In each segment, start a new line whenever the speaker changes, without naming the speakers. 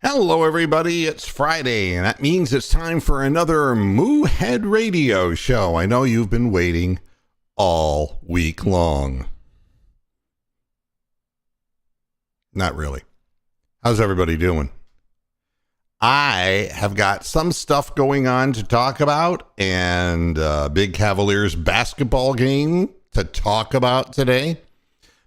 Hello, everybody. It's Friday, and that means it's time for another Moohead Radio show. I know you've been waiting all week long. Not really. How's everybody doing? I have got some stuff going on to talk about, and a big Cavaliers basketball game to talk about today.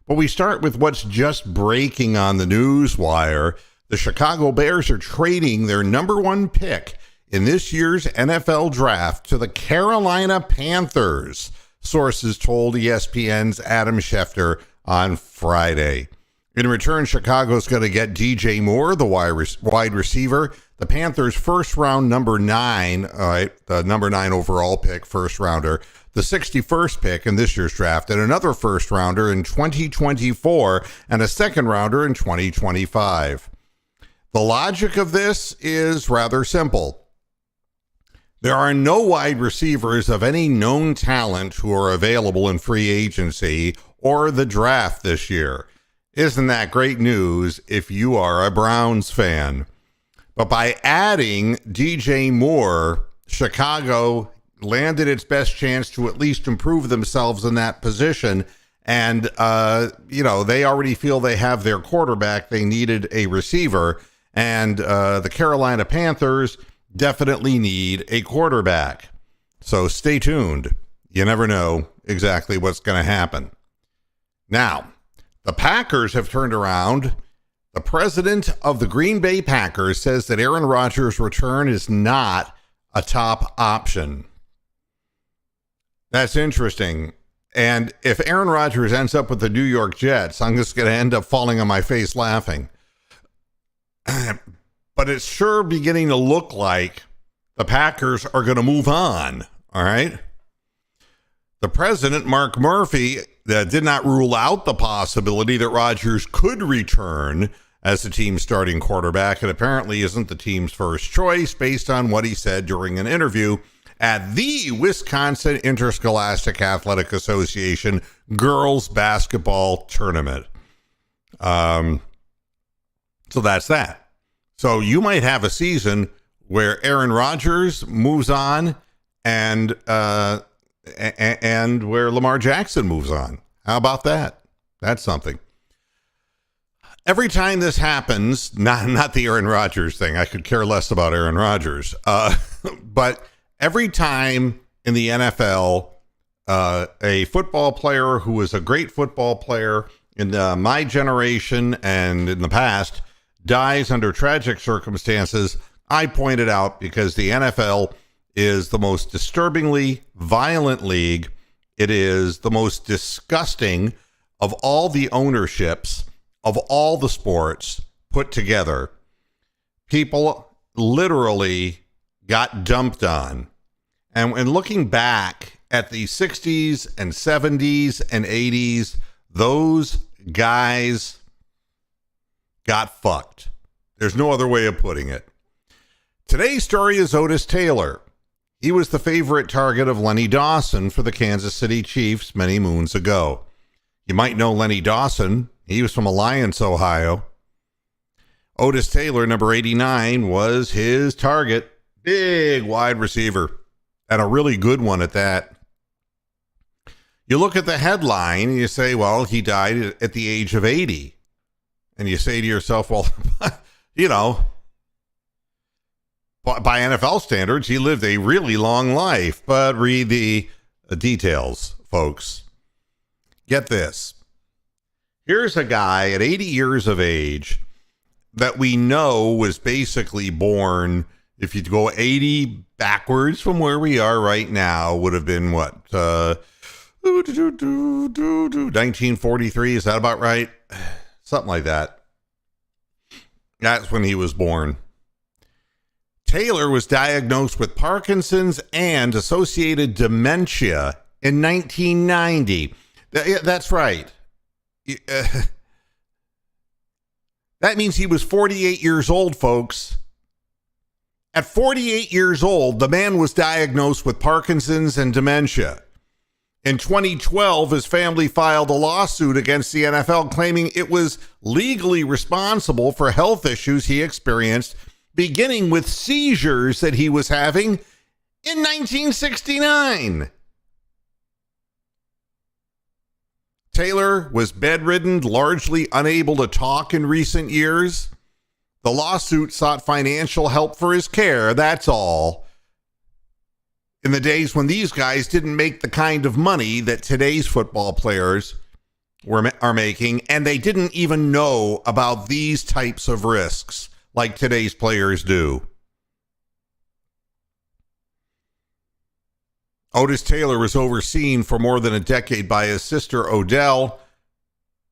But we start with what's just breaking on the news wire. The Chicago Bears are trading their number one pick in this year's NFL draft to the Carolina Panthers, sources told ESPN's Adam Schefter on Friday. In return, Chicago's going to get DJ Moore, the wide receiver, the Panthers' first round number 9, the number 9 overall pick, first rounder, the 61st pick in this year's draft, and another first rounder in 2024 and a second rounder in 2025. The logic of this is rather simple. There are no wide receivers of any known talent who are available in free agency or the draft this year. Isn't that great news if you are a Browns fan? But by adding DJ Moore, Chicago landed its best chance to at least improve themselves in that position. And, they already feel they have their quarterback. They needed a receiver. And the Carolina Panthers definitely need a quarterback. So stay tuned. You never know exactly what's going to happen. Now, the Packers have turned around. The president of the Green Bay Packers says that Aaron Rodgers' return is not a top option. That's interesting. And if Aaron Rodgers ends up with the New York Jets, I'm just going to end up falling on my face laughing. But it's sure beginning to look like the Packers are going to move on, all right? The president, Mark Murphy, did not rule out the possibility that Rodgers could return as the team's starting quarterback, and apparently isn't the team's first choice based on what he said during an interview at the Wisconsin Interscholastic Athletic Association girls basketball tournament. So that's that. So you might have a season where Aaron Rodgers moves on and where Lamar Jackson moves on. How about that? That's something. Every time this happens, not the Aaron Rodgers thing. I could care less about Aaron Rodgers. But every time in the NFL, a football player who was a great football player in my generation and in the past dies under tragic circumstances, I point it out because the NFL is the most disturbingly violent league. It is the most disgusting of all the ownerships of all the sports put together. People literally got dumped on. And when looking back at the 60s and 70s and 80s, those guys got fucked. There's no other way of putting it. Today's story is Otis Taylor. He was the favorite target of Lenny Dawson for the Kansas City Chiefs many moons ago. You might know Lenny Dawson. He was from Alliance, Ohio. Otis Taylor, number 89, was his target. Big wide receiver, and a really good one at that. You look at the headline and you say, well, he died at the age of 80. And you say to yourself, well, by NFL standards, he lived a really long life. But read the details, folks. Get this. Here's a guy at 80 years of age that we know was basically born, if you go 80 backwards from where we are right now, would have been what? 1943, is that about right? Something like that. That's when he was born. Taylor was diagnosed with Parkinson's and associated dementia in 1990. That's right. That means he was 48 years old, folks. At 48 years old, the man was diagnosed with Parkinson's and dementia. In 2012, his family filed a lawsuit against the NFL claiming it was legally responsible for health issues he experienced, beginning with seizures that he was having in 1969. Taylor was bedridden, largely unable to talk in recent years. The lawsuit sought financial help for his care, that's all. In the days when these guys didn't make the kind of money that today's football players are making, and they didn't even know about these types of risks like today's players do. Otis Taylor was overseen for more than a decade by his sister Odell,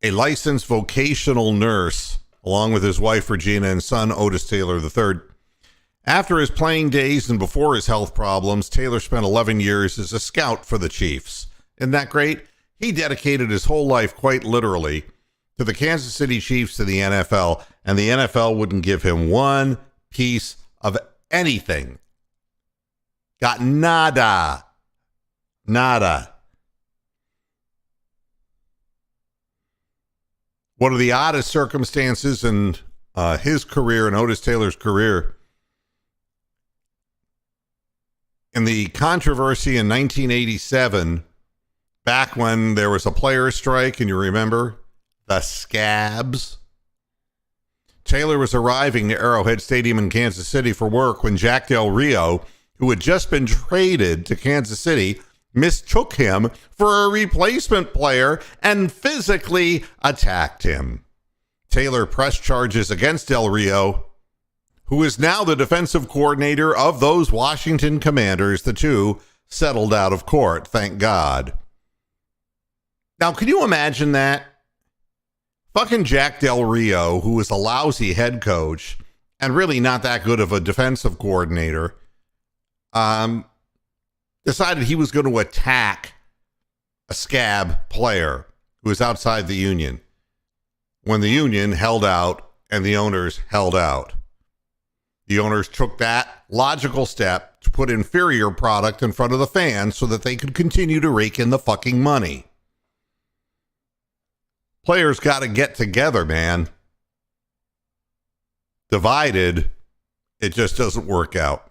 a licensed vocational nurse, along with his wife Regina and son Otis Taylor III. After his playing days and before his health problems, Taylor spent 11 years as a scout for the Chiefs. Isn't that great? He dedicated his whole life, quite literally, to the Kansas City Chiefs to the NFL, and the NFL wouldn't give him one piece of anything. Got nada. Nada. One of the oddest circumstances in his career, and Otis Taylor's career, in the controversy in 1987, back when there was a players' strike, and you remember the Scabs, Taylor was arriving to Arrowhead Stadium in Kansas City for work when Jack Del Rio, who had just been traded to Kansas City, mistook him for a replacement player and physically attacked him. Taylor pressed charges against Del Rio, who is now the defensive coordinator of those Washington Commanders. The two settled out of court, thank God. Now, can you imagine that? Fucking Jack Del Rio, who was a lousy head coach and really not that good of a defensive coordinator, decided he was going to attack a scab player who was outside the union when the union held out and the owners held out. The owners took that logical step to put inferior product in front of the fans so that they could continue to rake in the fucking money. Players got to get together, man. Divided, it just doesn't work out.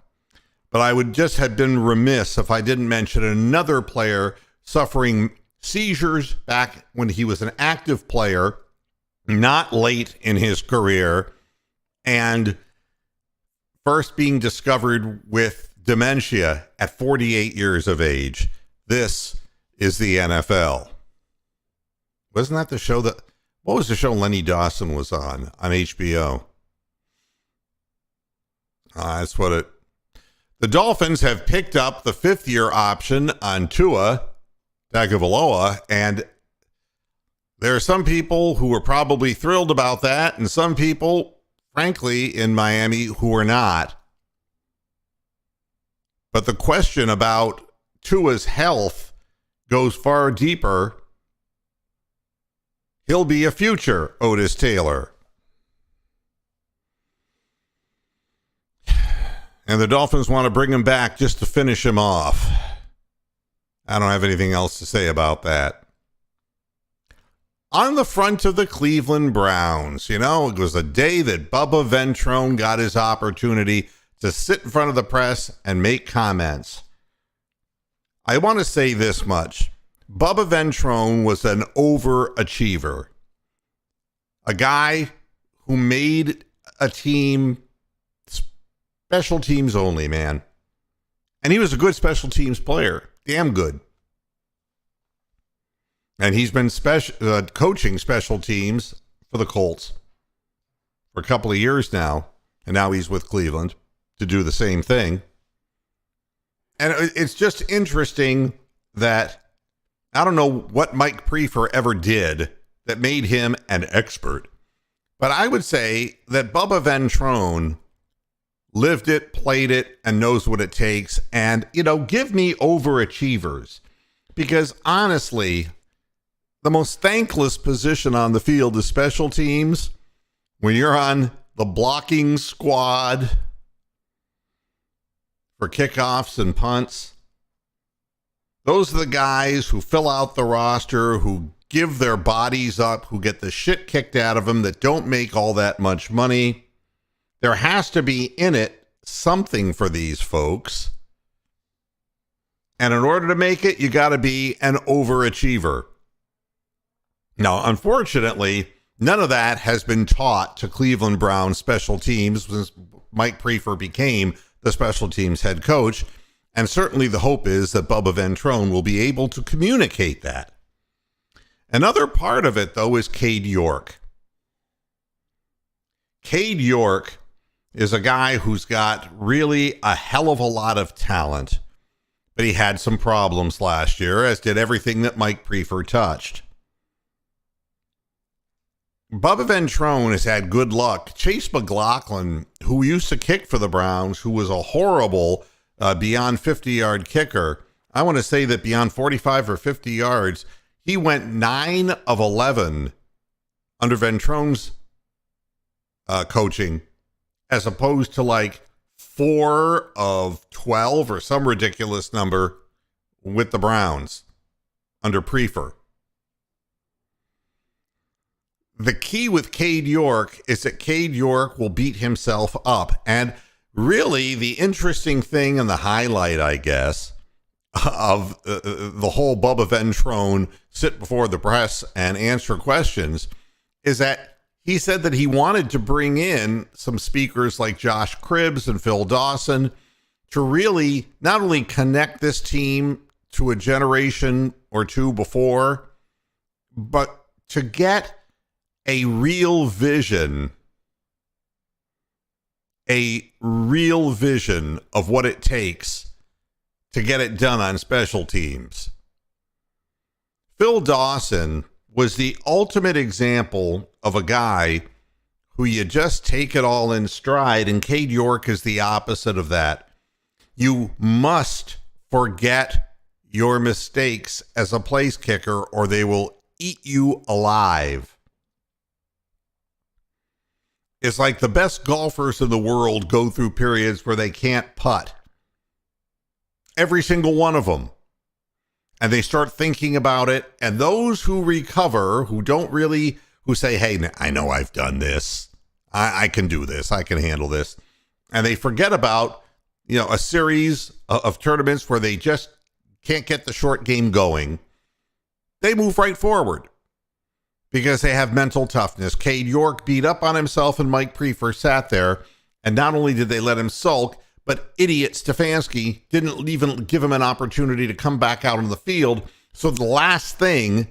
But I would just have been remiss if I didn't mention another player suffering seizures back when he was an active player, not late in his career, and first being discovered with dementia at 48 years of age. This is the NFL. Wasn't that the show what was the show Lenny Dawson was on HBO? That's what it. The Dolphins have picked up the fifth-year option on Tua Tagovailoa, and there are some people who are probably thrilled about that, and some people, frankly, in Miami who are not. But the question about Tua's health goes far deeper. He'll be a future Otis Taylor. And the Dolphins want to bring him back just to finish him off. I don't have anything else to say about that. On the front of the Cleveland Browns, it was a day that Bubba Ventrone got his opportunity to sit in front of the press and make comments. I want to say this much. Bubba Ventrone was an overachiever. A guy who made a team special teams only, man. And he was a good special teams player. Damn good. And he's been coaching special teams for the Colts for a couple of years now. And now he's with Cleveland to do the same thing. And it's just interesting that I don't know what Mike Prefer ever did that made him an expert. But I would say that Bubba Ventrone lived it, played it, and knows what it takes. And, give me overachievers. Because honestly, the most thankless position on the field is special teams. When you're on the blocking squad for kickoffs and punts, Those are the guys who fill out the roster, who give their bodies up, who get the shit kicked out of them, that don't make all that much money. There has to be in it something for these folks. And in order to make it, you got to be an overachiever. Now, unfortunately, none of that has been taught to Cleveland Browns special teams since Mike Prefer became the special teams head coach. And certainly the hope is that Bubba Ventrone will be able to communicate that. Another part of it, though, is Cade York. Cade York is a guy who's got really a hell of a lot of talent, but he had some problems last year, as did everything that Mike Prefer touched. Bubba Ventrone has had good luck. Chase McLaughlin, who used to kick for the Browns, who was a horrible beyond 50-yard kicker, I want to say that beyond 45 or 50 yards, he went 9 of 11 under Ventrone's coaching, as opposed to like 4 of 12 or some ridiculous number with the Browns under Prefer. The key with Cade York is that Cade York will beat himself up. And really, the interesting thing and the highlight, I guess, of the whole Bubba Ventrone sit before the press and answer questions is that he said that he wanted to bring in some speakers like Josh Cribbs and Phil Dawson to really not only connect this team to a generation or two before, but to get a real vision of what it takes to get it done on special teams. Phil Dawson was the ultimate example of a guy who you just take it all in stride, and Cade York is the opposite of that. You must forget your mistakes as a place kicker, or they will eat you alive. It's like the best golfers in the world go through periods where they can't putt. Every single one of them. And they start thinking about it. And those who recover, who say, hey, I know I've done this. I can do this. I can handle this. And they forget about, a series of tournaments where they just can't get the short game going. They move right forward because they have mental toughness. Cade York beat up on himself, and Mike Prefer sat there. And not only did they let him sulk, but idiot Stefanski didn't even give him an opportunity to come back out on the field. So the last thing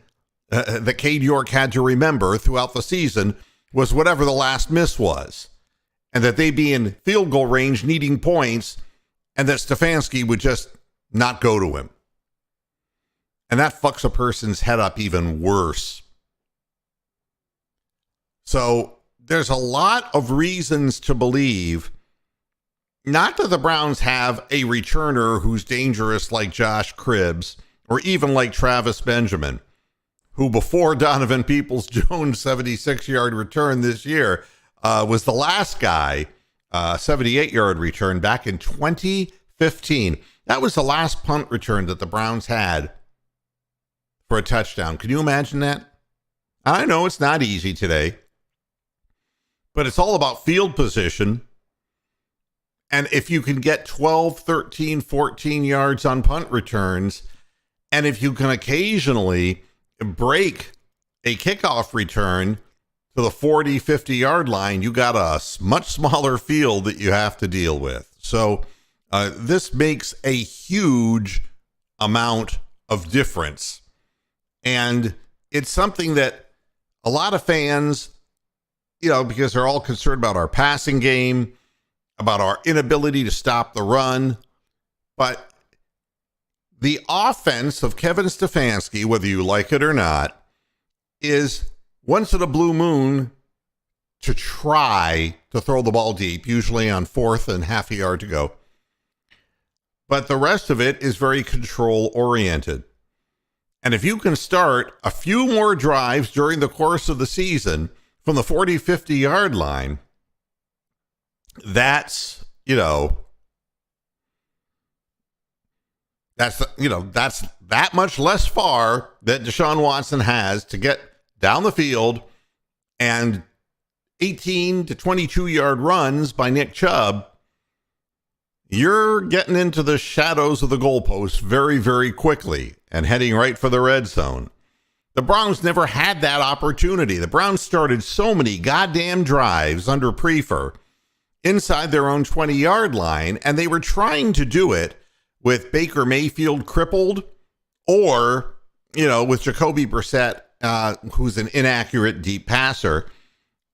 that Cade York had to remember throughout the season was whatever the last miss was. And that they'd be in field goal range needing points, and that Stefanski would just not go to him. And that fucks a person's head up even worse. So there's a lot of reasons to believe not that the Browns have a returner who's dangerous like Josh Cribbs or even like Travis Benjamin, who before Donovan Peoples-Jones' 76-yard return this year was the last guy, 78-yard return back in 2015. That was the last punt return that the Browns had for a touchdown. Can you imagine that? I know it's not easy today, but it's all about field position. And if you can get 12, 13, 14 yards on punt returns, and if you can occasionally break a kickoff return to the 40, 50-yard line, you got a much smaller field that you have to deal with. So this makes a huge amount of difference. And it's something that a lot of fans, because they're all concerned about our passing game, about our inability to stop the run. But the offense of Kevin Stefanski, whether you like it or not, is once in a blue moon to try to throw the ball deep, usually on 4th and half a yard to go. But the rest of it is very control oriented. And if you can start a few more drives during the course of the season from the 40, 50-yard line, that's That's that much less far that Deshaun Watson has to get down the field, and 18 to 22 yard runs by Nick Chubb. You're getting into the shadows of the goalpost very, very quickly and heading right for the red zone. The Browns never had that opportunity. The Browns started so many goddamn drives under Prefer inside their own 20-yard line, and they were trying to do it with Baker Mayfield crippled or, with Jacoby Brissett, who's an inaccurate deep passer.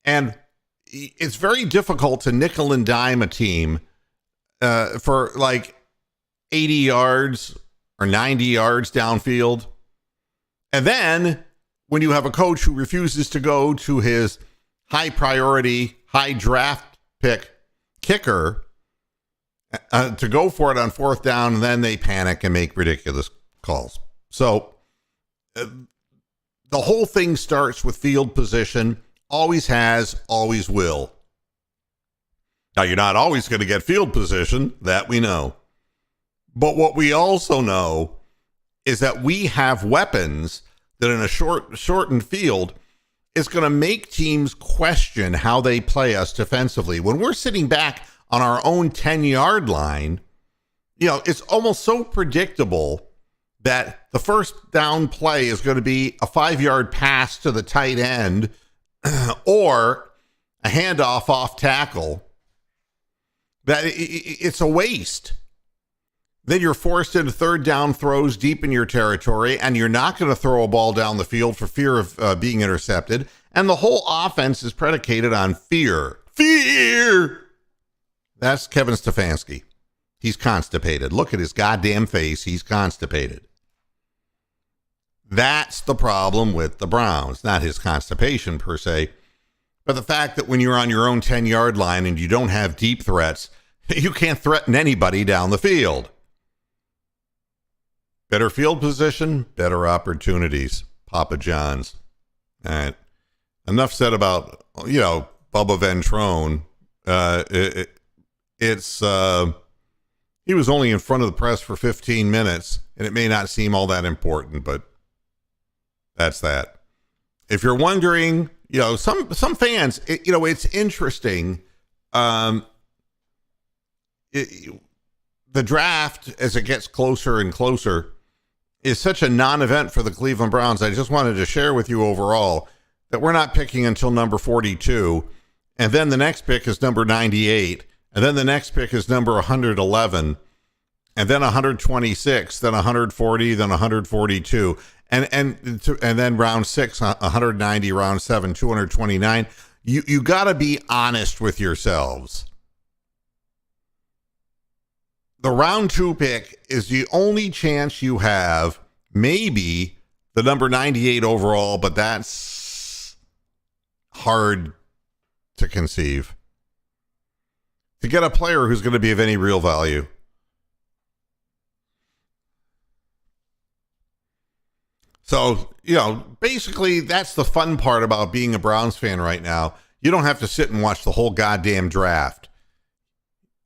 And it's very difficult to nickel and dime a team for like 80 yards or 90 yards downfield. And then when you have a coach who refuses to go to his high priority, high draft pick kicker to go for it on fourth down, and then they panic and make ridiculous calls. So the whole thing starts with field position, always has, always will. Now, you're not always going to get field position, that we know. But what we also know is that we have weapons that in a shortened field is going to make teams question how they play us defensively. When we're sitting back on our own 10-yard line, it's almost so predictable that the first down play is going to be a 5-yard pass to the tight end or a handoff off tackle, that it's a waste. Then you're forced into third down throws deep in your territory, and you're not going to throw a ball down the field for fear of being intercepted. And the whole offense is predicated on fear. Fear! That's Kevin Stefanski. He's constipated. Look at his goddamn face. He's constipated. That's the problem with the Browns. Not his constipation per se, but the fact that when you're on your own 10-yard line and you don't have deep threats, you can't threaten anybody down the field. Better field position, better opportunities. Papa John's. All right. Enough said about, Bubba Ventrone. He was only in front of the press for 15 minutes, and it may not seem all that important, but that's that. If you're wondering, some fans, it's interesting. The draft, as it gets closer and closer, is such a non-event for the Cleveland Browns. I just wanted to share with you overall that we're not picking until number 42, and then the next pick is number 98, and then the next pick is number 111, and then 126, then 140, then 142, and then round 6, 190, round 7, 229. You got to be honest with yourselves. The round 2 pick is the only chance you have, maybe the number 98 overall, but that's hard to conceive. To get a player who's going to be of any real value. So, basically that's the fun part about being a Browns fan right now. You don't have to sit and watch the whole goddamn draft.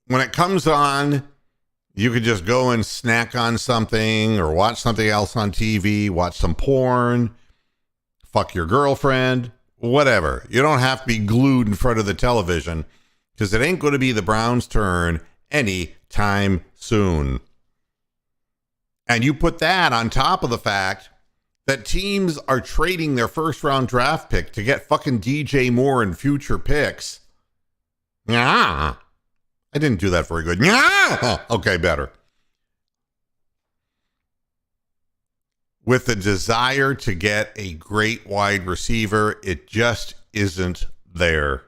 When it comes on, you could just go and snack on something or watch something else on TV, watch some porn, fuck your girlfriend, whatever. You don't have to be glued in front of the television because it ain't going to be the Browns' turn anytime soon. And you put that on top of the fact that teams are trading their first-round draft pick to get fucking DJ Moore and future picks. Yeah. I didn't do that very good. Okay, better. With the desire to get a great wide receiver, it just isn't there.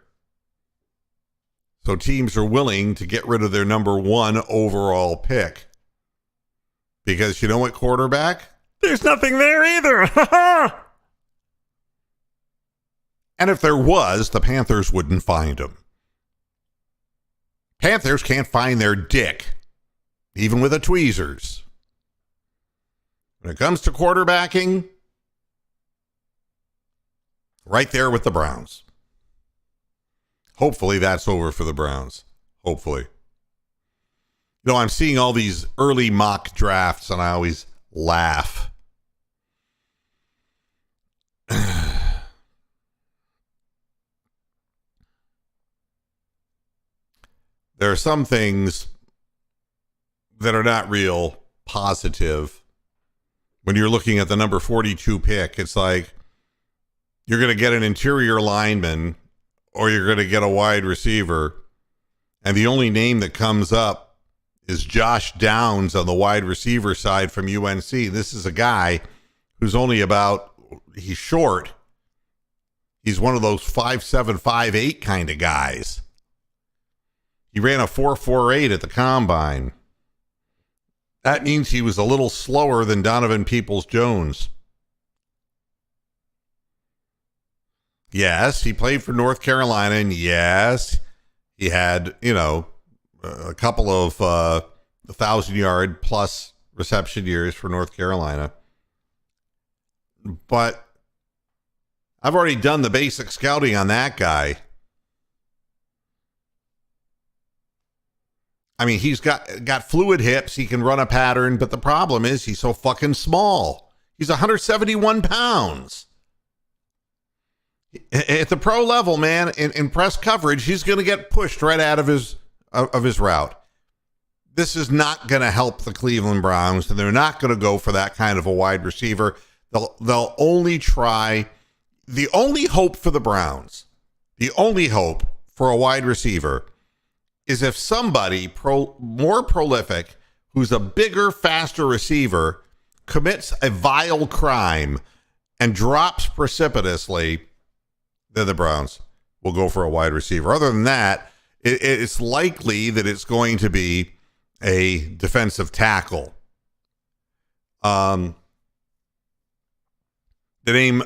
So teams are willing to get rid of their number 1 overall pick. Because you know what, quarterback? There's nothing there either. And if there was, the Panthers wouldn't find him. Panthers can't find their dick, even with a tweezers. When it comes to quarterbacking, right there with the Browns. Hopefully that's over for the Browns. Hopefully. You know, I'm seeing all these early mock drafts, and I always laugh. There are some things that are not real positive. When you're looking at the number 42 pick, it's like you're going to get an interior lineman or you're going to get a wide receiver. And the only name that comes up is Josh Downs on the wide receiver side from UNC. This is a guy who's only he's short. He's one of those 5'7", 5'8" kind of guys. He ran a 4.48 at the combine. That means he was a little slower than Donovan Peoples-Jones. Yes, he played for North Carolina, and yes, he had, a couple of 1,000-yard plus reception years for North Carolina. But I've already done the basic scouting on that guy. I mean, he's got fluid hips. He can run a pattern, but the problem is he's so fucking small. He's 171 pounds. At the pro level, man, in press coverage, he's going to get pushed right out of his route. This is not going to help the Cleveland Browns, and they're not going to go for that kind of a wide receiver. They'll only try. The only hope for the Browns, the only hope for a wide receiver, is if somebody more prolific, who's a bigger, faster receiver, commits a vile crime and drops precipitously, then the Browns will go for a wide receiver. Other than that, it's likely that it's going to be a defensive tackle. The name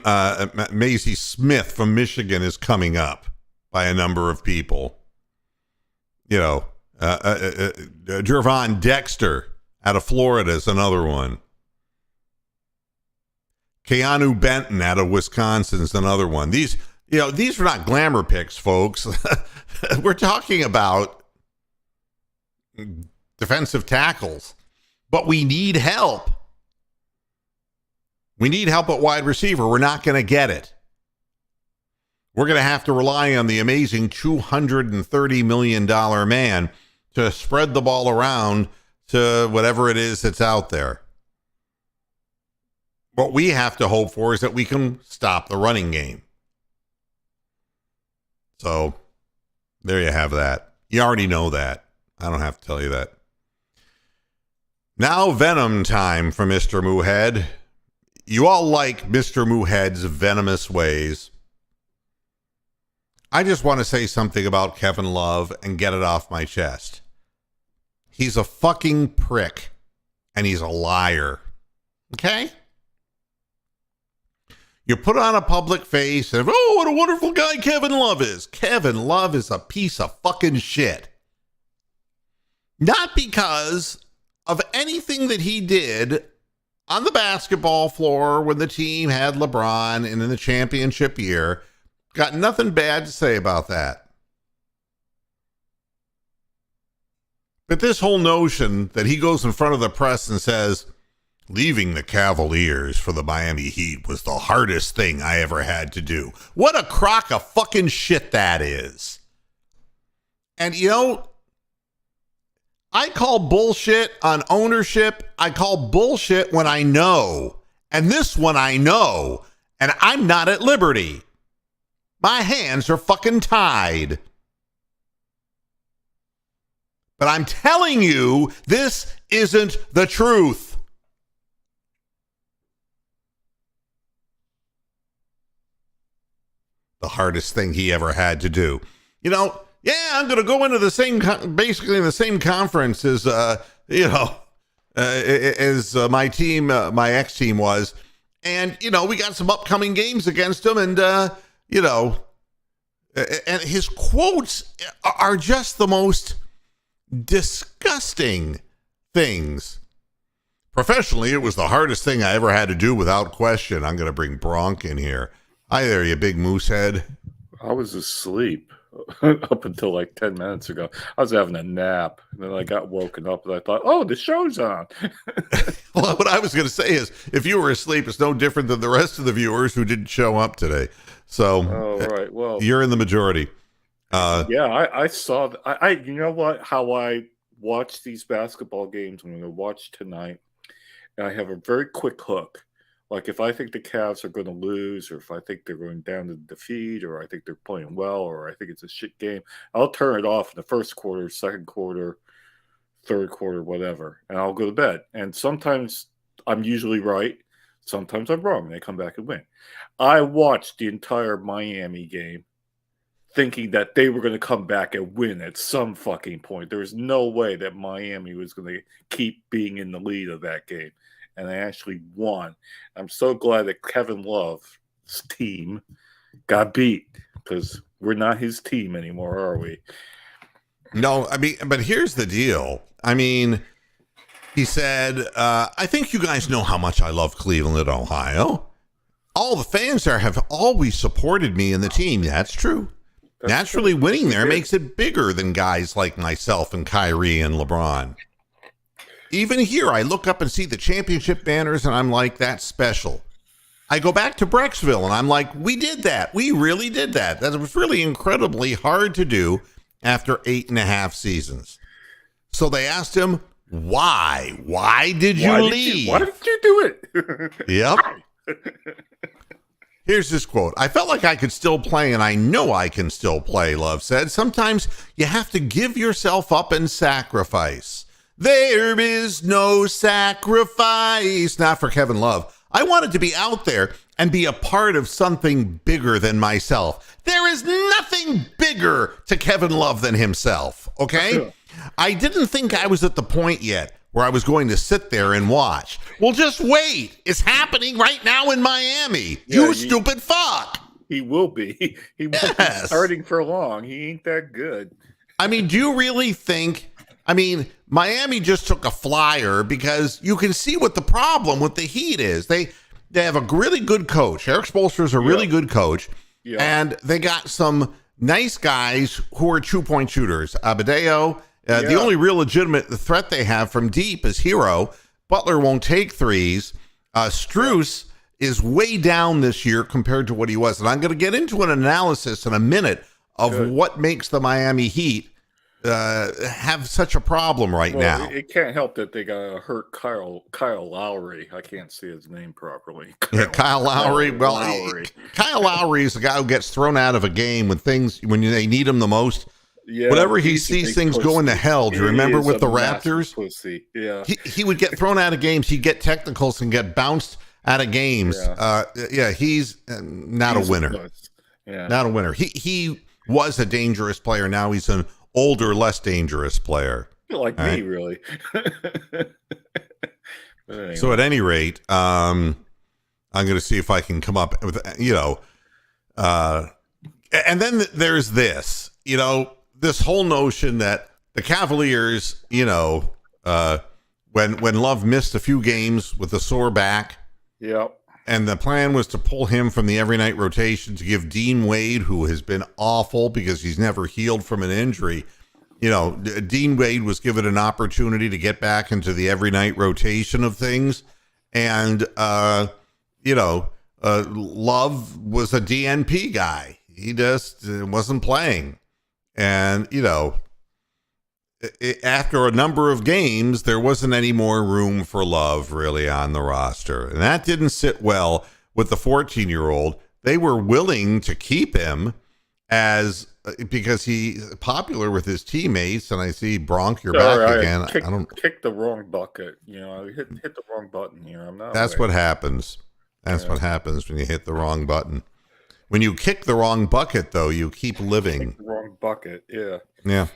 Maisie Smith from Michigan is coming up by a number of people. Durant Dexter out of Florida is another one. Keanu Benton out of Wisconsin is another one. These are not glamour picks, folks. We're talking about defensive tackles, but we need help. We need help at wide receiver. We're not going to get it. We're going to have to rely on the amazing $230 million man to spread the ball around to whatever it is that's out there. What we have to hope for is that we can stop the running game. So there you have that. You already know that. I don't have to tell you that. Now venom time for Mr. Moohead. You all like Mr. Moohead's venomous ways. I just want to say something about Kevin Love and get it off my chest. He's a fucking prick, and he's a liar. Okay? You put on a public face and, oh, what a wonderful guy Kevin Love is. Kevin Love is a piece of fucking shit. Not because of anything that he did on the basketball floor when the team had LeBron and in the championship year. Got nothing bad to say about that. But this whole notion that he goes in front of the press and says, leaving the Cavaliers for the Miami Heat was the hardest thing I ever had to do. What a crock of fucking shit that is. And I call bullshit on ownership. I call bullshit when I know. And this one I know. And I'm not at liberty. My hands are fucking tied. But I'm telling you, this isn't the truth. The hardest thing he ever had to do. I'm going to go into the same, basically in the same conference as, as my team, my ex-team was. And, we got some upcoming games against them. And, and his quotes are just the most disgusting things. Professionally, it was the hardest thing I ever had to do without question. I'm going to bring Bronk in here. Hi there, you big moose head.
I was asleep. up until like 10 minutes ago. I was having a nap, and then I got woken up, and I thought, "Oh, the show's on."
Well, what I was going to say is, if you were asleep, it's no different than the rest of the viewers who didn't show up today. So,
Right. Well,
you're in the majority.
yeah, I saw. You know what? How I watch these basketball games. I'm going to watch tonight, and I have a very quick hook. Like if I think the Cavs are going to lose, or if I think they're going down to defeat, or I think they're playing well, or I think it's a shit game, I'll turn it off in the first quarter, second quarter, third quarter, whatever, and I'll go to bed. And sometimes I'm usually right, sometimes I'm wrong, and they come back and win. I watched the entire Miami game thinking that they were going to come back and win at some fucking point. There was no way that Miami was going to keep being in the lead of that game. And they actually won. I'm so glad that Kevin Love's team got beat, because we're not his team anymore, are we?
No, I mean, but here's the deal. I mean, he said, I think you guys know how much I love Cleveland, Ohio. All the fans there have always supported me and the team. That's true. Naturally, winning there makes it bigger than guys like myself and Kyrie and LeBron. Even here, I look up and see the championship banners, and I'm like, that's special. I go back to Brecksville, and I'm like, we did that. We really did that. That was really incredibly hard to do after 8.5 seasons. So they asked him, why? Why did you leave?
Why did you do it?
Yep. Here's this quote. I felt like I could still play, and I know I can still play, Love said. Sometimes you have to give yourself up and sacrifice. There is no sacrifice. Not for Kevin Love. I wanted to be out there and be a part of something bigger than myself. There is nothing bigger to Kevin Love than himself, okay? I didn't think I was at the point yet where I was going to sit there and watch. Well, just wait. It's happening right now in Miami. You stupid fuck.
He will be. He won't be starting for long. He ain't that good.
I mean, do you really think... I mean, Miami just took a flyer because you can see what the problem with the Heat is. They have a really good coach. Eric Spoelstra is a really good coach. Yeah. And they got some nice guys who are 2-point shooters. Abadeo, the only real legitimate threat they have from deep is Hero. Butler won't take threes. Strus is way down this year compared to what he was. And I'm going to get into an analysis in a minute of what makes the Miami Heat have such a problem now.
It can't help that they got hurt Kyle Lowry. I can't say his name properly.
Kyle Lowry. Kyle Lowry is the guy who gets thrown out of a game when they need him the most. Yeah, whenever he sees things going to hell. Do you remember with the Raptors?
Pussy. Yeah,
he would get thrown out of games. He'd get technicals and get bounced out of games. He's not a winner. Not a winner. He was a dangerous player. Now he's an older, less dangerous player.
Like me, really.
Anyway. So at any rate, I'm going to see if I can come up with, and then there's this, this whole notion that the Cavaliers, when Love missed a few games with a sore back.
Yep.
And the plan was to pull him from the every night rotation to give Dean Wade, who has been awful because he's never healed from an injury. Dean Wade was given an opportunity to get back into the every night rotation of things. And, Love was a DNP guy. He just wasn't playing. And, after a number of games, there wasn't any more room for Love really on the roster. And that didn't sit well with the 14-year-old. They were willing to keep him because he's popular with his teammates. And I see, Bronk, you're back again.
Kicked the wrong bucket. I hit the wrong button here. I'm not.
That's what happens. That's what happens when you hit the wrong button. When you kick the wrong bucket, though, you keep living.
Kick the wrong bucket, yeah.
Yeah.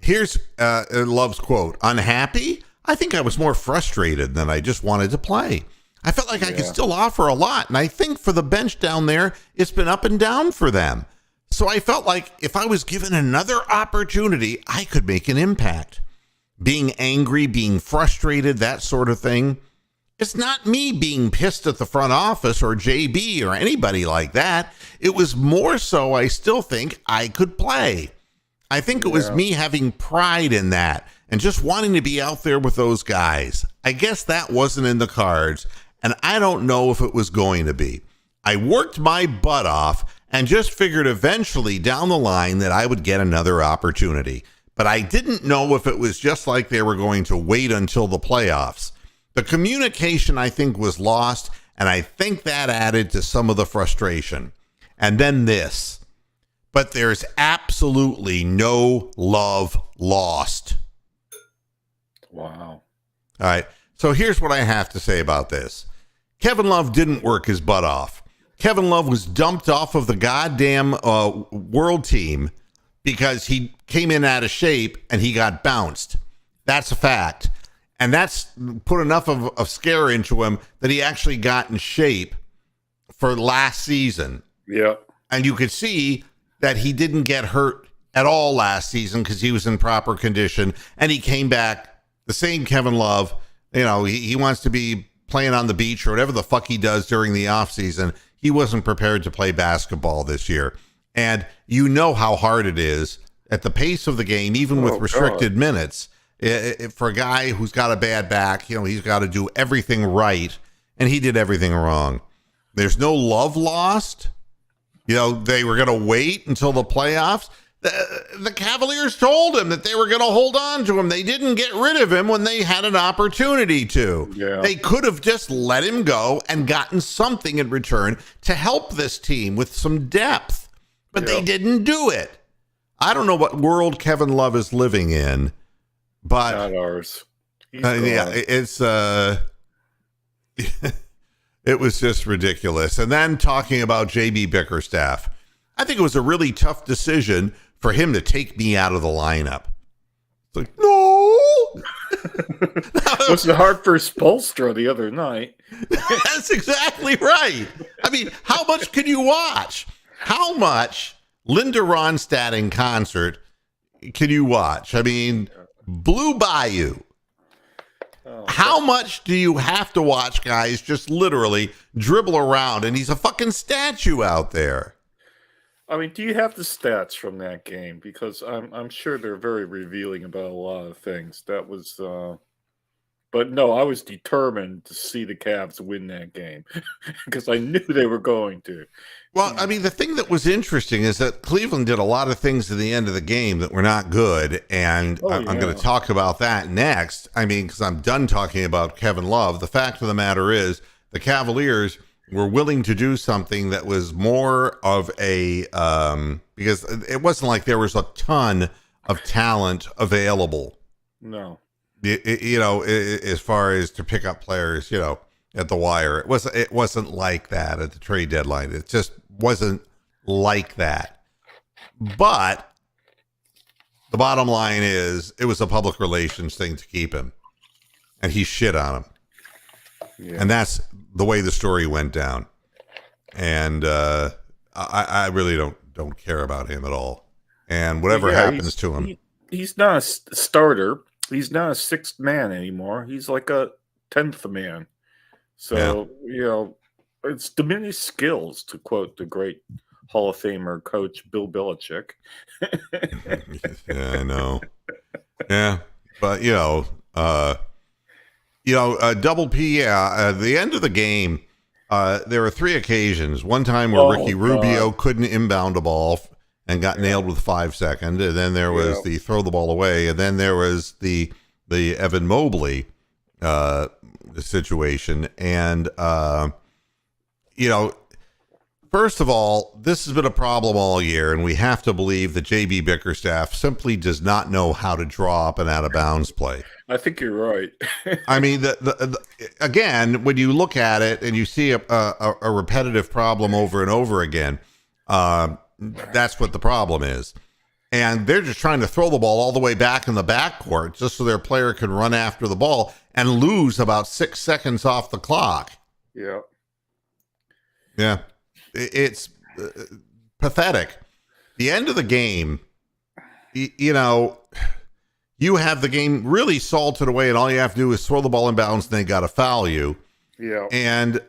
Here's Love's quote. Unhappy? I think I was more frustrated than I just wanted to play. I felt like I could still offer a lot, and I think for the bench down there, it's been up and down for them. So I felt like if I was given another opportunity, I could make an impact. Being angry, being frustrated, that sort of thing. It's not me being pissed at the front office or JB or anybody like that. It was more so I still think I could play. I think it was me having pride in that and just wanting to be out there with those guys. I guess that wasn't in the cards, and I don't know if it was going to be. I worked my butt off and just figured eventually down the line that I would get another opportunity. But I didn't know if it was just like they were going to wait until the playoffs. The communication, I think, was lost, and I think that added to some of the frustration. And then this. But there's absolutely no love lost.
Wow.
All right. So here's what I have to say about this. Kevin Love didn't work his butt off. Kevin Love was dumped off of the goddamn world team because he came in out of shape and he got bounced. That's a fact. And that's put enough of a scare into him that he actually got in shape for last season.
Yeah.
And you could see that he didn't get hurt at all last season because he was in proper condition. And he came back the same Kevin Love. You know, he wants to be playing on the beach or whatever the fuck he does during the offseason. He wasn't prepared to play basketball this year. And you know how hard it is at the pace of the game, even with restricted minutes. For a guy who's got a bad back, you know, he's got to do everything right, and he did everything wrong. There's no love lost. You know, they were going to wait until the playoffs. The Cavaliers told him that they were going to hold on to him. They didn't get rid of him when they had an opportunity to.
Yeah.
They could have just let him go and gotten something in return to help this team with some depth, but they didn't do it. I don't know what world Kevin Love is living in. But
not ours.
It's it was just ridiculous. And then talking about JB Bickerstaff, I think it was a really tough decision for him to take me out of the lineup. It's like, no.
It was hard for Spolstra the other night.
That's exactly right. I mean, how much can you watch? How much Linda Ronstadt in concert can you watch? I mean, Blue Bayou. How much do you have to watch guys just literally dribble around? And he's a fucking statue out there.
I mean, do you have the stats from that game? Because I'm sure they're very revealing about a lot of things. That was, but no, I was determined to see the Cavs win that game because I knew they were going to.
Well, I mean, the thing that was interesting is that Cleveland did a lot of things at the end of the game that were not good, and I'm going to talk about that next. I mean, because I'm done talking about Kevin Love. The fact of the matter is the Cavaliers were willing to do something that was more of a because it wasn't like there was a ton of talent available.
No.
You know, as far as to pick up players, you know, at the wire, it wasn't like that at the trade deadline. It just wasn't like that. But the bottom line is, it was a public relations thing to keep him, and he shit on him, and that's the way the story went down. And I really don't care about him at all. And whatever happens to him,
he's not a starter. He's not a sixth man anymore. He's like a 10th man. So, you know, it's diminished skills, to quote the great Hall of Famer coach Bill Belichick.
Yeah, I know. Yeah, but, Double P, at the end of the game, there were 3 occasions. One time where Ricky Rubio couldn't inbound a ball and got nailed with 5 seconds. And then there was the throw the ball away. And then there was the Evan Mobley situation. And, first of all, this has been a problem all year. And we have to believe that JB Bickerstaff simply does not know how to draw up an out of bounds play.
I think you're right.
I mean, again, when you look at it and you see a repetitive problem over and over again, that's what the problem is. And they're just trying to throw the ball all the way back in the backcourt just so their player can run after the ball and lose about 6 seconds off the clock.
Yeah.
Yeah. It's pathetic. The end of the game, you have the game really salted away, and all you have to do is throw the ball in bounds, and they got to foul you.
Yeah.
And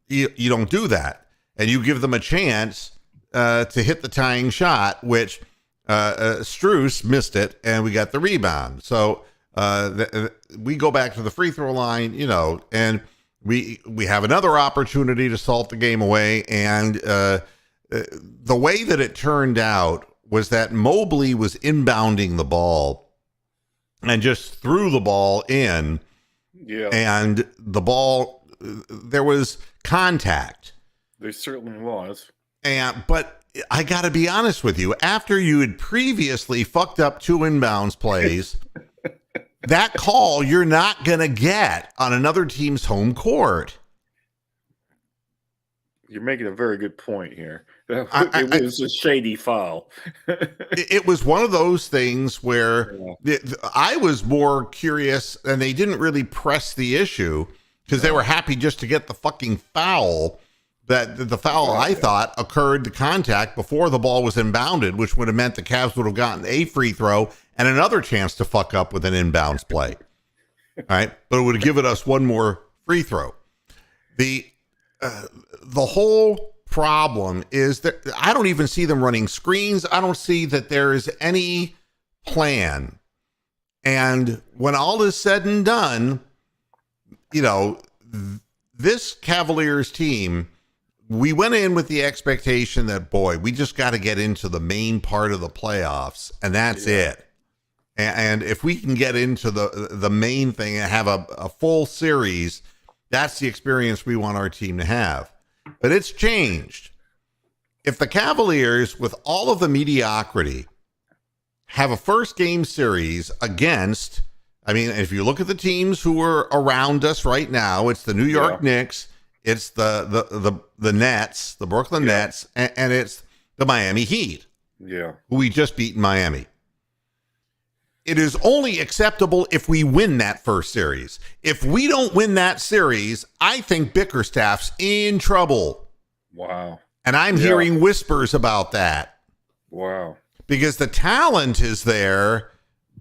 you don't do that. And you give them a chance to hit the tying shot, which Strus missed it, and we got the rebound. So we go back to the free throw line, and we have another opportunity to salt the game away. And the way that it turned out was that Mobley was inbounding the ball and just threw the ball in.
Yeah.
And the ball, there was contact.
There certainly was.
But I got to be honest with you, after you had previously fucked up 2 inbounds plays, that call you're not going to get on another team's home court.
You're making a very good point here. It was a shady foul.
It was one of those things where I was more curious, and they didn't really press the issue because they were happy just to get the fucking foul. That the foul, I thought, occurred to contact before the ball was inbounded, which would have meant the Cavs would have gotten a free throw and another chance to fuck up with an inbounds play. All right, but it would have given us one more free throw. The whole problem is that I don't even see them running screens. I don't see that there is any plan. And when all is said and done, this Cavaliers team, we went in with the expectation that, boy, we just got to get into the main part of the playoffs, and that's it. And if we can get into the main thing and have a full series, that's the experience we want our team to have. But it's changed. If the Cavaliers, with all of the mediocrity, have a first game series against, if you look at the teams who are around us right now, it's the New York Knicks, it's the Nets, the Brooklyn Nets, and it's the Miami Heat, who we just beat in Miami. It is only acceptable if we win that first series. If we don't win that series, I think Bickerstaff's in trouble.
Wow.
And I'm hearing whispers about that.
Wow.
Because the talent is there,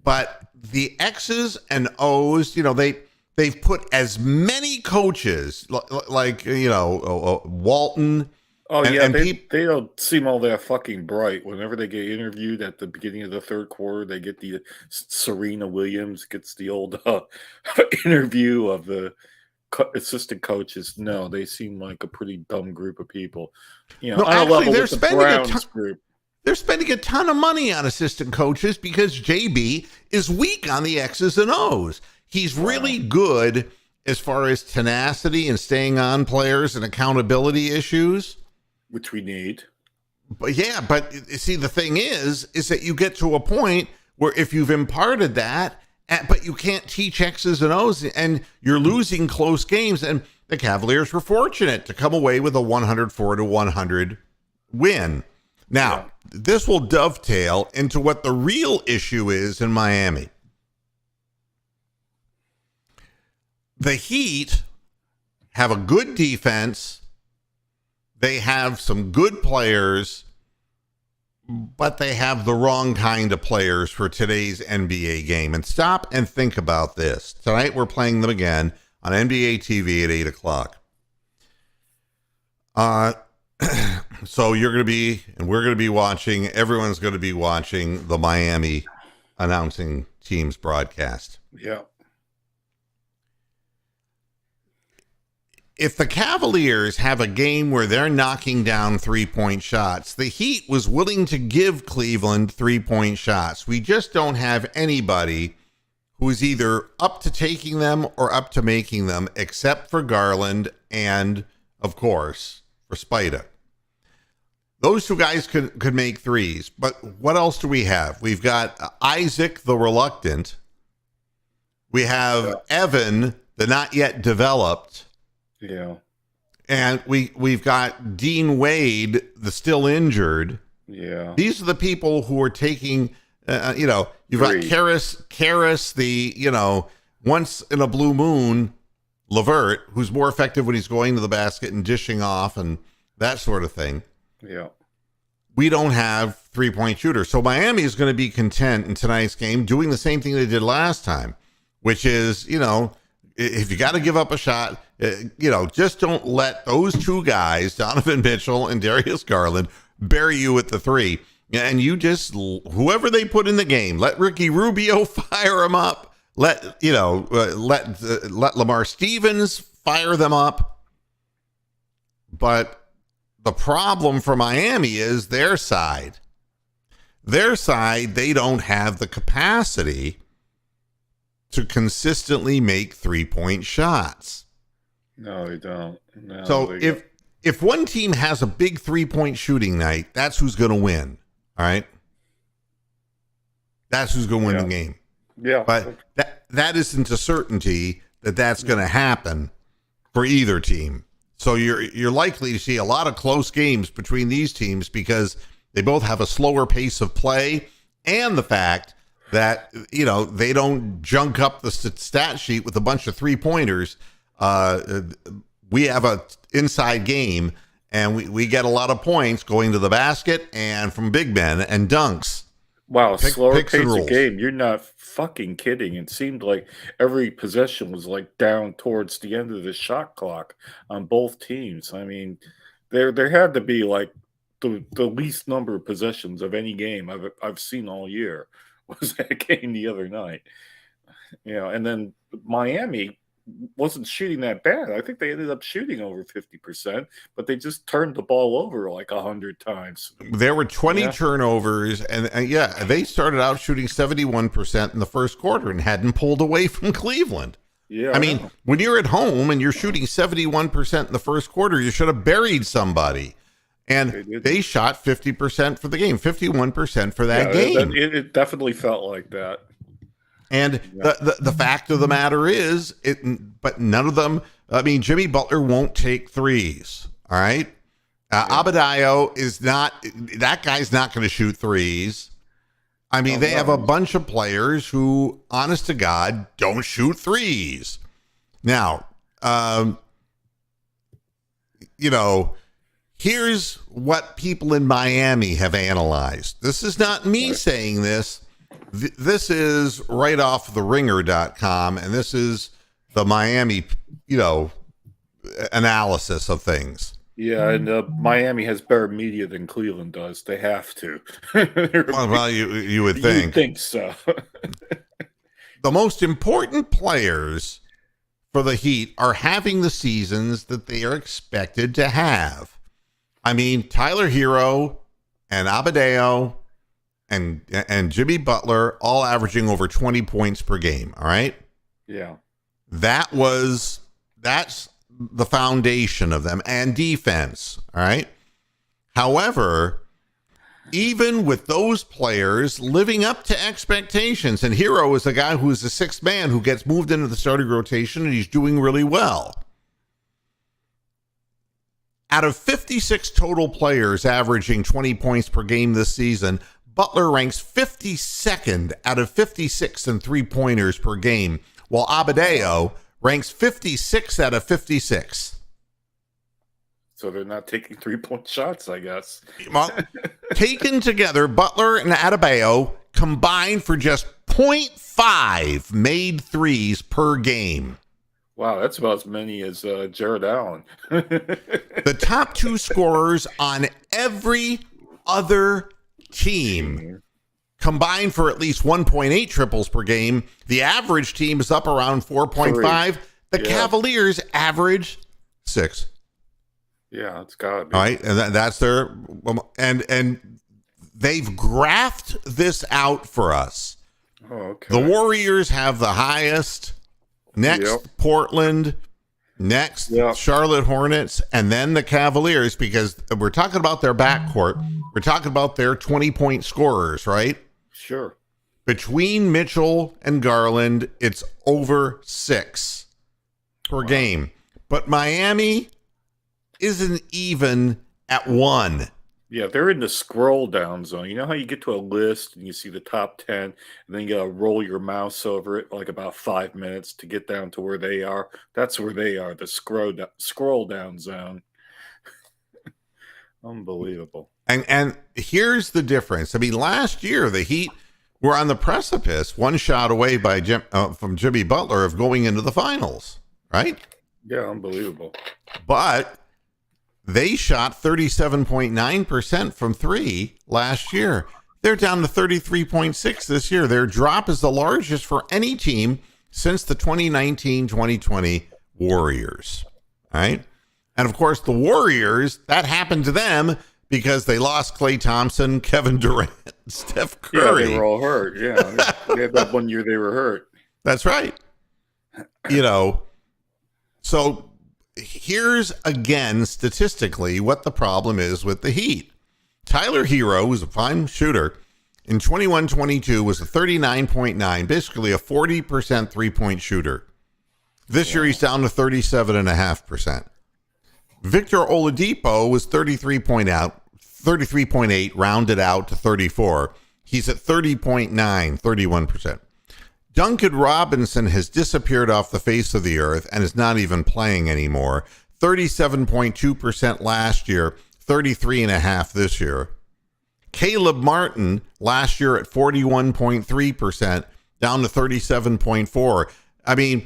but the X's and O's, they've put as many coaches like Walton.
Oh, they don't seem all that fucking bright. Whenever they get interviewed at the beginning of the third quarter, they get the Serena Williams gets the old interview of the assistant coaches. No, they seem like a pretty dumb group of people.
They're spending a ton of money on assistant coaches because JB is weak on the X's and O's. He's really good as far as tenacity and staying on players and accountability issues.
Which we need.
But see, the thing is that you get to a point where if you've imparted that, but you can't teach X's and O's and you're losing close games. And the Cavaliers were fortunate to come away with a 104-100 win. Now, this will dovetail into what the real issue is in Miami. The Heat have a good defense. They have some good players, but they have the wrong kind of players for today's NBA game. And stop and think about this. Tonight we're playing them again on NBA TV at 8 o'clock. So you're going to be, and we're going to be watching, everyone's going to be watching the Miami announcing team's broadcast.
Yeah.
If the Cavaliers have a game where they're knocking down 3-point shots, the Heat was willing to give Cleveland 3-point shots. We just don't have anybody who's either up to taking them or up to making them, except for Garland and, of course, for Spida. Those two guys could make threes, but what else do we have? We've got Isaac the Reluctant. We have Evan the not yet developed.
Yeah.
And we've got Dean Wade, the still injured.
Yeah.
These are the people who are taking, you've got Karras, the, once in a blue moon, Levert, who's more effective when he's going to the basket and dishing off and that sort of thing.
Yeah.
We don't have 3-point shooters. So Miami is going to be content in tonight's game doing the same thing they did last time, which is, if you got to give up a shot, just don't let those two guys, Donovan Mitchell and Darius Garland, bury you at the three. And you just, whoever they put in the game, let Ricky Rubio fire them up. Let Lamar Stevens fire them up. But the problem for Miami is their side. Their side, they don't have the capacity to consistently make three-point shots.
No, they don't. No,
so if one team has a big three-point shooting night, that's who's going to win. All right? That's who's going to win the game.
Yeah.
But that isn't a certainty that that's going to happen for either team. So you're likely to see a lot of close games between these teams because they both have a slower pace of play, and the fact that they don't junk up the stat sheet with a bunch of 3-pointers. We have a inside game, and we get a lot of points going to the basket and from big men and dunks.
Wow, slower pace of game. You're not fucking kidding. It seemed like every possession was like down towards the end of the shot clock on both teams. I mean, there had to be like the least number of possessions of any game I've seen all year was that game the other night. And then Miami wasn't shooting that bad. I think they ended up shooting over 50%, but they just turned the ball over like 100 times.
There were 20 turnovers, and they started out shooting 71% in the first quarter and hadn't pulled away from Cleveland.
Yeah,
I mean, when you're at home and you're shooting 71% in the first quarter, you should have buried somebody. And they shot 50% for the game, 51% for that game.
It definitely felt like that.
And the fact of the matter is, but none of them. I mean, Jimmy Butler won't take threes. All right, Adebayo is not. That guy's not going to shoot threes. I mean, they have a bunch of players who, honest to God, don't shoot threes. Now, here's what people in Miami have analyzed. This is not me saying this. This is right off theringer.com, and this is the Miami, analysis of things.
Yeah, and Miami has better media than Cleveland does. They have to.
Well, you would think.
You'd think so.
The most important players for the Heat are having the seasons that they are expected to have. I mean, Tyler Hero and Adebayo and Jimmy Butler all averaging over 20 points per game, all right?
Yeah.
That's the foundation of them, and defense, all right? However, even with those players living up to expectations, and Hero is a guy who is the sixth man who gets moved into the starting rotation, and he's doing really well. Out of 56 total players averaging 20 points per game this season, Butler ranks 52nd out of 56 in three-pointers per game, while Adebayo ranks 56 out of 56.
So they're not taking three-point shots, I guess.
Well, taken together, Butler and Adebayo combined for just 0.5 made threes per game.
Wow, that's about as many as Jared Allen.
The top two scorers on every other team combined for at least 1.8 triples per game. The average team is up around 4.5. The Cavaliers average 6.
Yeah, it's got to be.
All right, and that's their and they've graphed this out for us.
Oh, okay.
The Warriors have the highest. Next, Portland. Next, Charlotte Hornets, and then the Cavaliers, because we're talking about their backcourt. We're talking about their 20-point scorers, right?
Sure.
Between Mitchell and Garland, it's over 6 per game. But Miami isn't even at 1.
Yeah, they're in the scroll down zone. You know how you get to a list and you see the top 10, and then you got to roll your mouse over it like about 5 minutes to get down to where they are? That's where they are, the scroll down zone. Unbelievable.
And here's the difference. I mean, last year, the Heat were on the precipice, one shot away from Jimmy Butler of going into the finals, right?
Yeah, unbelievable.
But they shot 37.9% from three last year. They're down to 33.6 this year. Their drop is the largest for any team since the 2019-2020 Warriors. Right? And of course, the Warriors, that happened to them because they lost Klay Thompson, Kevin Durant, Steph Curry.
Yeah, they were all hurt. Yeah. They had that one year they were hurt.
That's right. So here's again statistically what the problem is with the Heat. Tyler Hero, who's a fine shooter, in 21-22 was a 39.9, basically a 40% three-point shooter. This year he's down to 37.5%. Victor Oladipo was 33.8, rounded out to 34. He's at 30.9, 31%. Duncan Robinson has disappeared off the face of the earth and is not even playing anymore. 37.2% last year, 33.5% this year. Caleb Martin last year at 41.3%, down to 37.4%. I mean,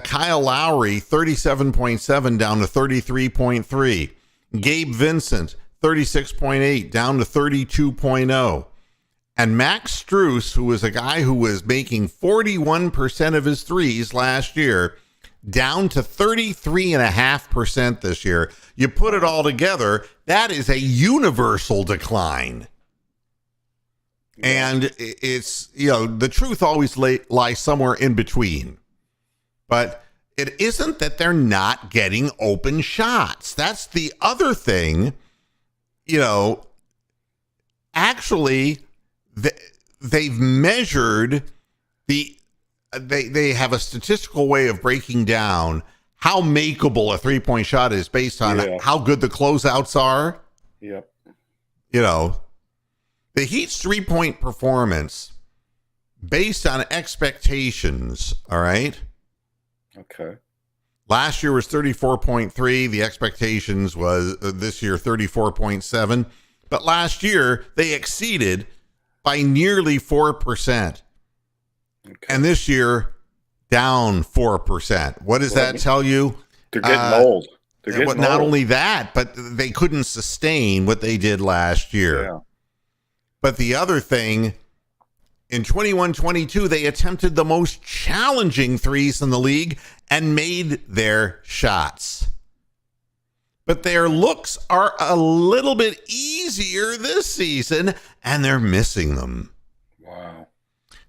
Kyle Lowry, 37.7, down to 33.3. Gabe Vincent, 36.8, down to 32.0. And Max Strus, who was a guy who was making 41% of his threes last year, down to 33.5% this year. You put it all together, that is a universal decline. And it's, the truth always lies somewhere in between. But it isn't that they're not getting open shots. That's the other thing. Actually, they've measured they have a statistical way of breaking down how makeable a three-point shot is based on how good the closeouts are.
Yep.
The Heat's three-point performance based on expectations, all right?
Okay.
Last year was 34.3. The expectations was this year 34.7. But last year, they exceeded by nearly 4%. Okay. And this year, down 4%. What does that tell you?
They're getting old.
Not only that, but they couldn't sustain what they did last year.
Yeah.
But the other thing, in 21-22, they attempted the most challenging threes in the league and made their shots. But their looks are a little bit easier this season, and they're missing them.
Wow.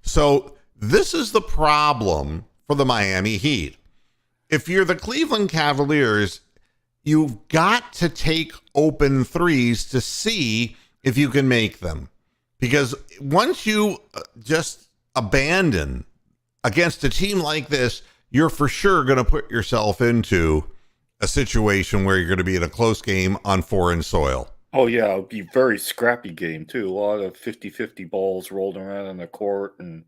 So this is the problem for the Miami Heat. If you're the Cleveland Cavaliers, you've got to take open threes to see if you can make them. Because once you just abandon against a team like this, you're for sure going to put yourself into a situation where you're going to be in a close game on foreign soil.
Oh, yeah. It'll be a very scrappy game, too. A lot of 50-50 balls rolled around on the court and,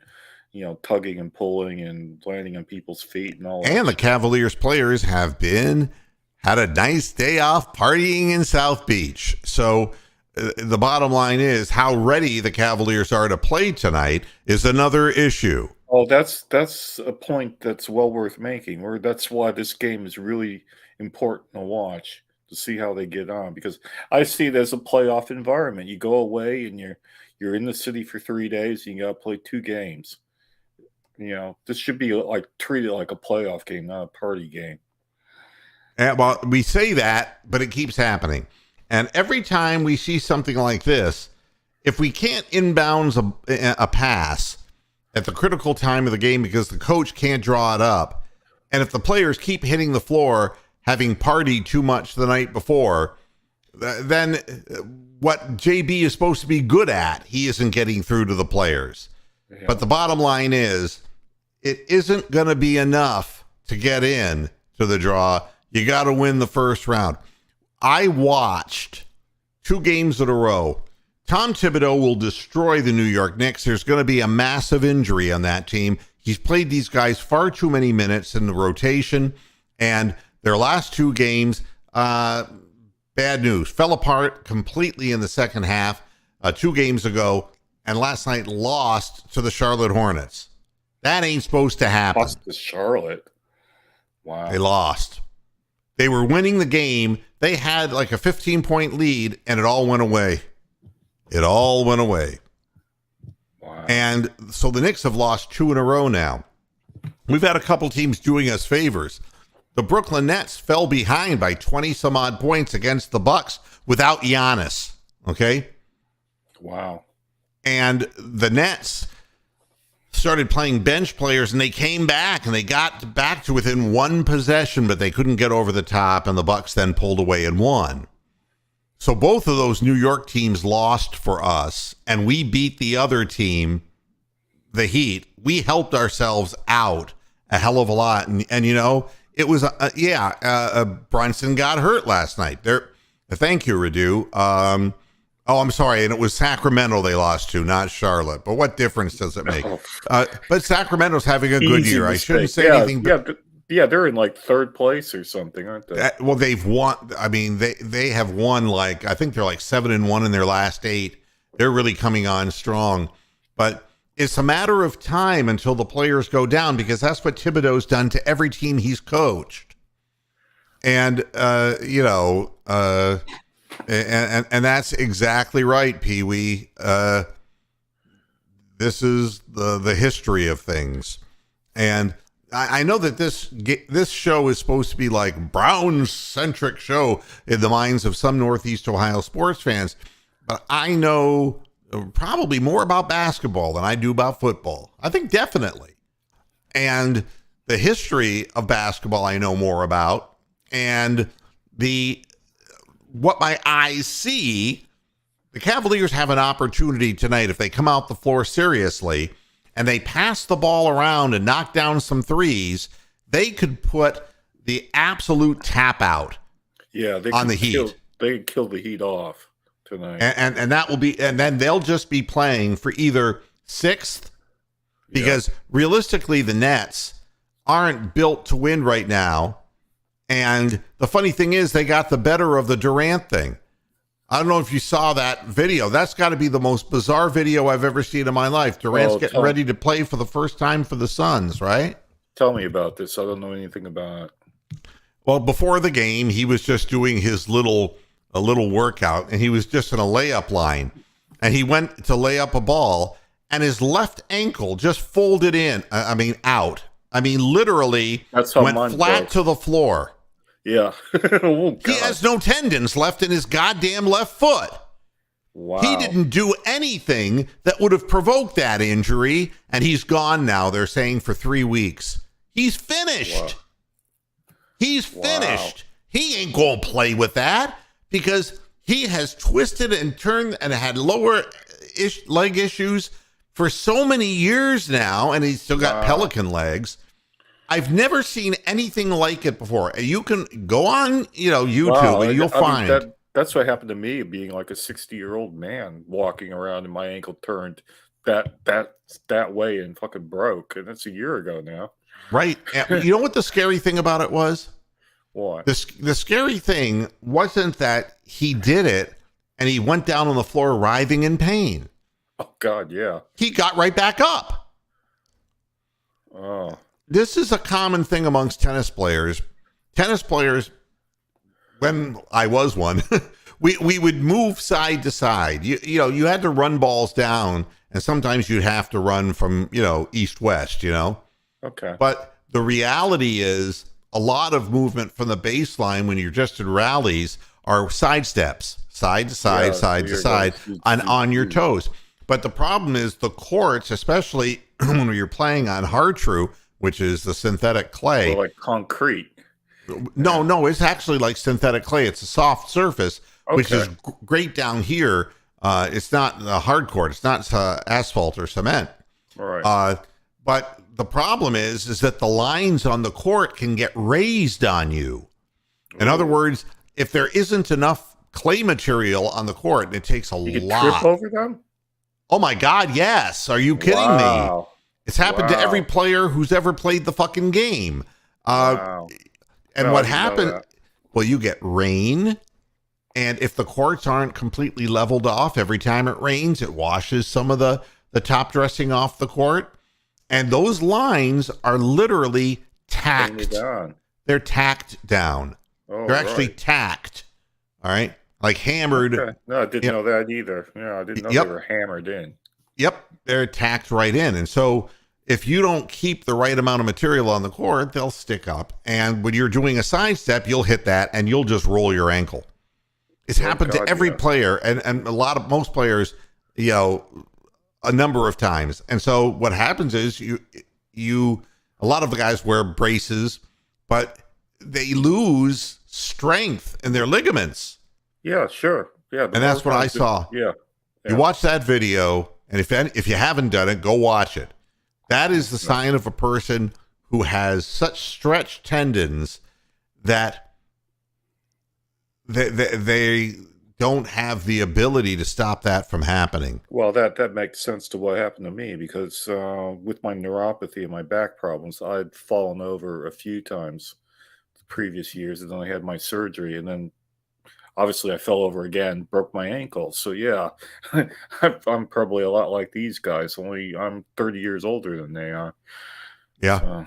tugging and pulling and landing on people's feet and all that.
And the Cavaliers players had a nice day off partying in South Beach. So the bottom line is how ready the Cavaliers are to play tonight is another issue.
Oh, that's a point that's well worth making. That's why this game is really important to watch, to see how they get on, because I see it as a playoff environment. You go away and you're in the city for 3 days and you got to play 2 games. This should be treated like a playoff game, not a party game.
Well, we say that, but it keeps happening. And every time we see something like this, if we can't inbounds a pass at the critical time of the game because the coach can't draw it up, and if the players keep hitting the floor having partied too much the night before, then what JB is supposed to be good at, he isn't getting through to the players. Yeah. But the bottom line is, it isn't going to be enough to get in to the draw. You got to win the first round. I watched 2 games in a row. Tom Thibodeau will destroy the New York Knicks. There's going to be a massive injury on that team. He's played these guys far too many minutes in the rotation, and their last 2 games, bad news. Fell apart completely in the second half 2 games ago, and last night lost to the Charlotte Hornets. That ain't supposed to happen.
Lost to Charlotte. Wow.
They lost. They were winning the game. They had like a 15-point lead, and it all went away. It all went away.
Wow.
And so the Knicks have lost 2 in a row now. We've had a couple teams doing us favors. The Brooklyn Nets fell behind by 20 some odd points against the Bucks without Giannis. Okay.
Wow.
And the Nets started playing bench players, and they came back and they got back to within 1 possession, but they couldn't get over the top, and the Bucks then pulled away and won. So both of those New York teams lost for us, and we beat the other team, the Heat. We helped ourselves out a hell of a lot. And you know, it was, Brunson got hurt last night. Thank you, Radu. I'm sorry. And it was Sacramento they lost to, not Charlotte. But what difference does it make? But Sacramento's having a good year.
Mistake.
I shouldn't say anything.
Yeah, they're in like 3rd place or something, aren't they?
Well, they've won. I mean, they have won, like, I think they're like 7-1 in their last 8. They're really coming on strong. But it's a matter of time until the players go down, because that's what Thibodeau's done to every team he's coached. And, and that's exactly right, Pee Wee. This is the history of things. And I know that this show is supposed to be like Browns-centric show in the minds of some Northeast Ohio sports fans, but I know probably more about basketball than I do about football. I think definitely. And the history of basketball I know more about, and what my eyes see, the Cavaliers have an opportunity tonight if they come out the floor seriously and they pass the ball around and knock down some threes. They could put the absolute tap out on the Heat.
They could kill the Heat off tonight.
And that will be, and then they'll just be playing for either 6th, because realistically the Nets aren't built to win right now. And the funny thing is, they got the better of the Durant thing. I don't know if you saw that video. That's got to be the most bizarre video I've ever seen in my life. Durant's getting ready to play for the first time for the Suns, right?
Tell me about this. I don't know anything about it.
Well, before the game, he was just doing his little workout, and he was just in a layup line. And he went to lay up a ball, and his left ankle just folded in. Out. Literally went flat to the floor.
Yeah. Oh,
he has no tendons left in his goddamn left foot.
Wow.
He didn't do anything that would have provoked that injury, and he's gone now, they're saying, for 3 weeks. He's finished.
Wow.
He's finished. He ain't going to play with that, because he has twisted and turned and had lower leg issues for so many years now, and he's still got pelican legs. I've never seen anything like it before. You can go on, YouTube, and you'll find.
That's what happened to me, being like a 60-year-old man walking around, and my ankle turned that way and fucking broke. And that's a year ago now.
Right. You know what the scary thing about it was?
What?
The scary thing wasn't that he did it and he went down on the floor writhing in pain.
Oh, God, yeah.
He got right back up.
Oh.
This is a common thing amongst tennis players. Tennis players, when I was one, we would move side to side. You had to run balls down, and sometimes you'd have to run from, east-west,
Okay.
But the reality is a lot of movement from the baseline when you're just in rallies are side steps, side to side, side to side, on your toes. But the problem is the courts, especially when you're playing on hard true, which is the synthetic clay.
Or like concrete.
No, it's actually like synthetic clay. It's a soft surface, which is great down here. It's not a hard court. It's not asphalt or cement.
All right.
But the problem is that the lines on the court can get raised on you. In other words, if there isn't enough clay material on the court, and it takes a lot.
You can trip over them?
Oh my God, yes. Are you kidding me? It's happened to every player who's ever played the fucking game. And what happened? Well, you get rain. And if the courts aren't completely leveled off, every time it rains, it washes some of the top dressing off the court. And those lines are literally tacked. They're tacked down.
Oh,
They're actually
right.
tacked. All right. Like hammered.
Okay. No, I didn't
Yep.
know that either. Yeah, I didn't know they
Yep.
were hammered in.
Yep. They're tacked right in. And so if you don't keep the right amount of material on the court, they'll stick up. And when you're doing a sidestep, you'll hit that and you'll just roll your ankle. It's
Oh
happened to
God,
every
yes.
player and most players, a number of times. And so what happens is a lot of the guys wear braces, but they lose strength in their ligaments.
Yeah, sure. Yeah, the
And
more
that's what I
times
saw.
yeah,
You
yeah.
watch that video, and if you haven't done it, go watch it. That is the sign of a person who has such stretched tendons that they don't have the ability to stop that from happening.
Well, that makes sense to what happened to me because with my neuropathy and my back problems, I'd fallen over a few times the previous years, and then I had my surgery, and then obviously I fell over again, broke my ankle. So yeah, I'm probably a lot like these guys. Only I'm 30 years older than they are.
Yeah.
So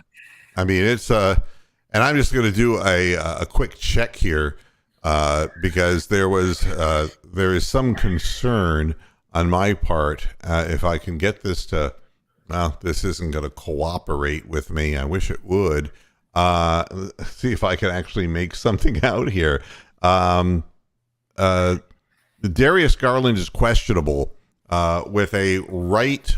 I mean, and I'm just going to do a quick check here because there is some concern on my part if I can get this to. Well, this isn't going to cooperate with me. I wish it would. See if I can actually make something out here. Darius Garland is questionable with a right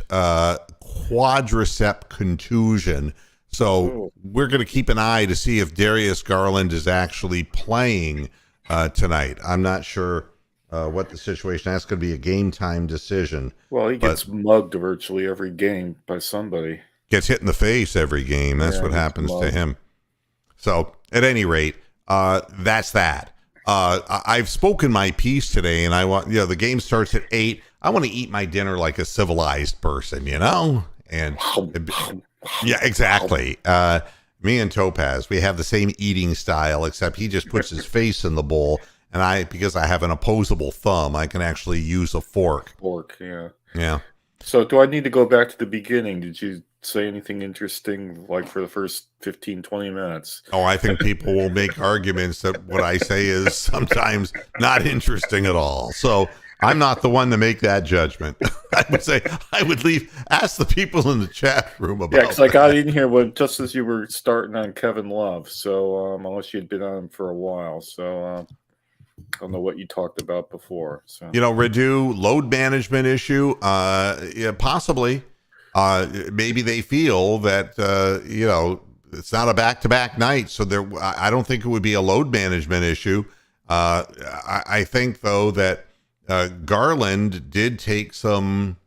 quadricep contusion. So we're going to keep an eye to see if Darius Garland is actually playing tonight. I'm not sure what the situation. That's going to be a game time decision.
well, he gets mugged virtually every game by somebody.
Gets hit in the face every game. That's what happens to him. So at any rate, that's that. I've spoken my piece today, and I want the game starts at 8. I want to eat my dinner like a civilized person, and yeah, exactly. Me and Topaz, we have the same eating style, except he just puts his face in the bowl, and because I have an opposable thumb, I can actually use a fork.
Yeah.
Yeah.
So do I need to go back to the beginning? Did you say anything interesting like for the first 15, 20 minutes?
Oh, I think people will make arguments that what I say is sometimes not interesting at all. So I'm not the one to make that judgment. I would ask the people in the chat room about
Yeah, because I got in here just as you were starting on Kevin Love. So unless you had been on him for a while. So I don't know what you talked about before. So
Radu, load management issue. Yeah, possibly. Maybe they feel that it's not a back-to-back night, so I don't think it would be a load management issue. I think though that Garland did take some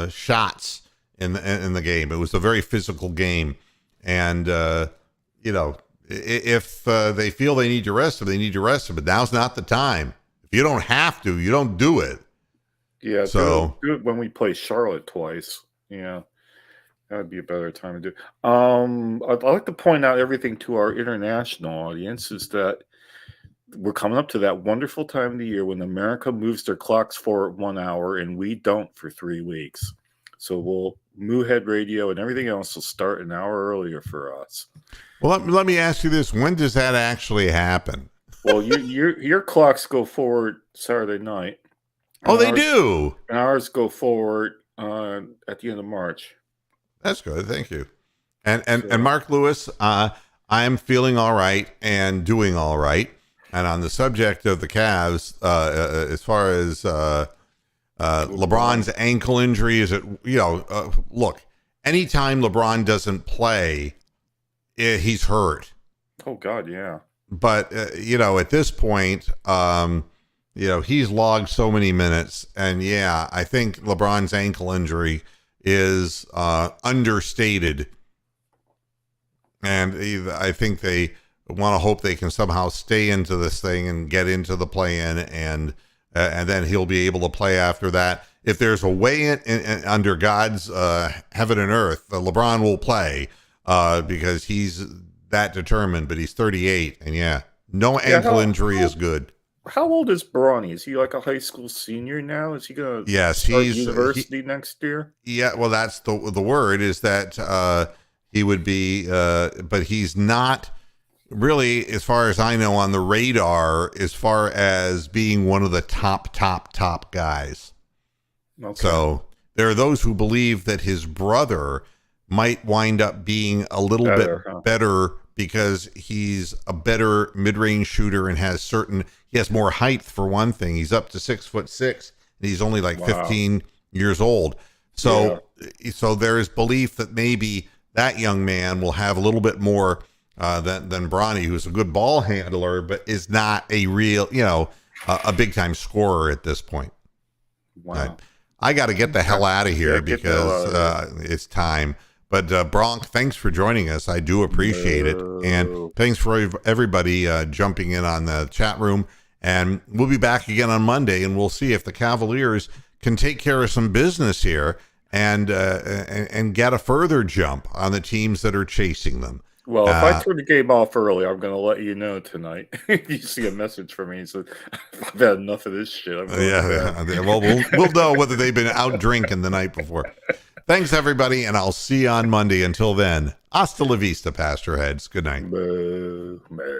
shots in the game. It was a very physical game, and if they feel they need to rest him, they need to rest him. But now's not the time. If you don't have to, you don't do it.
yeah,
So
do it when we play Charlotte twice. Yeah, that'd be a better time to do. I'd like to point out everything to our international audience is that we're coming up to that wonderful time of the year when America moves their clocks forward 1 hour and we don't for 3 weeks. So Moohead Radio and everything else will start an hour earlier for us.
Well, let me ask you this: when does that actually happen?
Well, your clocks go forward Saturday night.
Oh, they do.
And ours go forward at the end of March.
That's good. Thank you. And Mark Lewis, I'm feeling all right and doing all right. And on the subject of the Cavs, as far as LeBron's ankle injury, look, anytime LeBron doesn't play, he's hurt.
Oh God, yeah.
But at this point, he's logged so many minutes, and yeah, I think LeBron's ankle injury is understated, and I think they want to hope they can somehow stay into this thing and get into the play-in, and then he'll be able to play after that. If there's a way in under God's heaven and earth, LeBron will play because he's that determined. But he's 38, and no ankle injury is good.
How old is Bronny? Is he like a high school senior now? Is he going to
start
university next year?
Yeah, well, that's the word is that he would be, but he's not. really, as far as I know, on the radar as far as being one of the top guys.
Okay.
So there are those who believe that his brother might wind up being a little bit better because he's a better mid-range shooter and he has more height for one thing. He's up to 6'6", and he's only like 15 years old. So there is belief that maybe that young man will have a little bit more than Bronny, who's a good ball handler, but is not a real, a big time scorer at this point.
Wow.
I got to get the hell out of here because it's time. But Bronk, thanks for joining us. I do appreciate it. And thanks for everybody jumping in on the chat room. And we'll be back again on Monday, and we'll see if the Cavaliers can take care of some business here and get a further jump on the teams that are chasing them.
Well, if I turn the game off early, I'm going to let you know tonight. You see a message from me. So I've had enough of this shit.
Well, we'll know whether they've been out drinking the night before. Thanks, everybody, and I'll see you on Monday. Until then, hasta la vista, Pastor Heads. Good night.